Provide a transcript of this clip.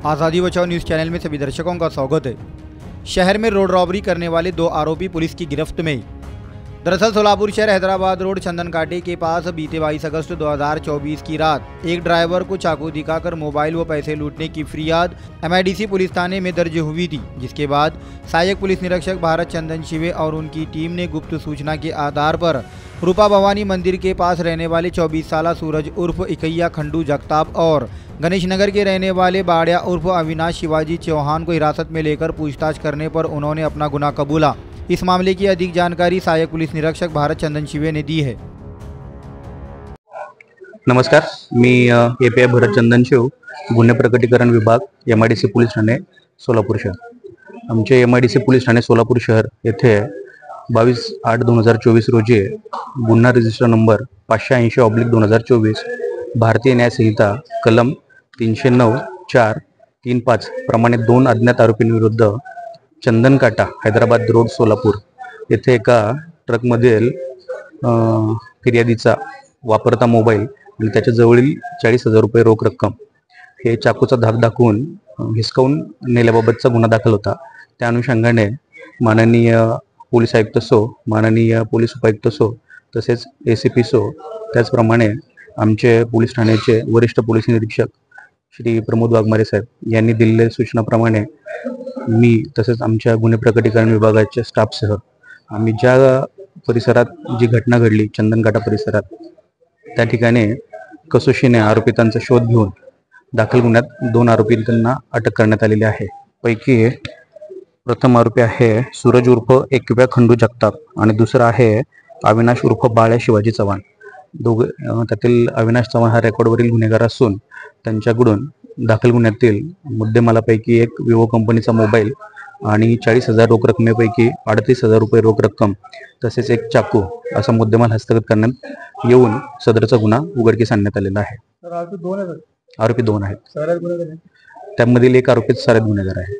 आज़ादी बचाओ news channel में सभी दर्शकों का स्वागत है। शहर में रोड रॉबरी करने वाले 2 आरोपी पुलिस की गिरफ्त में। दरअसल सोलापुर शहर हैदराबाद रोड चंदन काटे के पास बीते 22 अगस्त 2024 की रात एक ड्राइवर को चाकू दिखाकर मोबाइल व पैसे लूटने की फरियाद MIDC पुलिस थाने में दर्ज हुई थी, जिसके बाद सहायक पुलिस निरीक्षक भारत चंदन शिवे और उनकी टीम ने गुप्त सूचना के आधार पर रूपा भवानी मंदिर के पास रहने वाले 24 साला सूरज उर्फ इकैया खंडू जगताप और गणेश नगर के रहने वाले बाड़िया उर्फ अविनाश शिवाजी चौहान को हिरासत में लेकर पूछताछ करने पर उन्होंने अपना गुनाह कबूला। इस मामले की अधिक जानकारी सहायक पुलिस निरीक्षक भारत चंदन शिवे ने दी है। नमस्कार, मी API भरत चंदन शिव, गुन्हे प्रकटीकरण विभाग MIDC पोलीस ठाणे सोलापूर शहर। आमचे MIDC पोलीस ठाणे सोलापूर शहर येथे 22/8/2024 रोजी गुन्हा रजिस्टर नंबर 580/2024 भारतीय न्याय संहिता कलम 309(4)(3)(5) प्रमाणे 2 अज्ञात आरोपींविरुद्ध चंदन काटा हैदराबाद रोड सोलापूर येथे एका ट्रकमधील फिर्यादीचा वापरता मोबाईल आणि त्याच्या जवळील 40,000 रुपये रोख रक्कम हे चाकूचा धाक दाखवून हिसकावून नेल्याबाबतचा गुन्हा दाखल होता। त्या अनुषंगाने माननीय पोलीस आयुक्त सो, माननीय पोलीस उपायुक्त सो, तसेच ACP सो, त्याचप्रमाणे आमचे पोलीस ठाण्याचे वरिष्ठ पोलीस निरीक्षक श्री प्रमोद वाघमारे साहेब यांनी दिलेल्या सूचनाप्रमाणे मी तसेच आमच्या गुन्हे प्रकटीकरण विभागाच्या स्टाफसह आम्ही ज्या परिसरात जी घटना घडली चंदनकाटा परिसरात, त्या ठिकाणी कसोशीने आरोपितांचा शोध घेऊन दाखल गुन्ह्यात 2 आरोपींना अटक करण्यात आलेली आहे। पैकी प्रथम आरोपी आहे सूरज उर्फ इकैया खंडू जगताप आणि दुसरा आहे अविनाश उर्फ बाळ्या शिवाजी चव्हाण। त्यातील अविनाश चव्हाण हा रेकॉर्डवरील गुन्हेगार असून त्यांच्याकडून दाखल गुन्ह्यातील मुद्देमालापैकी एक विवो कंपनीचा मोबाईल आणि 40,000 रोख रकमेपैकी 38,000 रुपये रोख रक्कम तसेच एक चाकू असा मुद्देमाल हस्तगत करण्यात येऊन सदरचा गुन्हा उघडकीस आणण्यात आलेला आहे। आरोपी 2 आहेत, त्यामधील एक आरोपी सराईत गुन्हेगार आहे।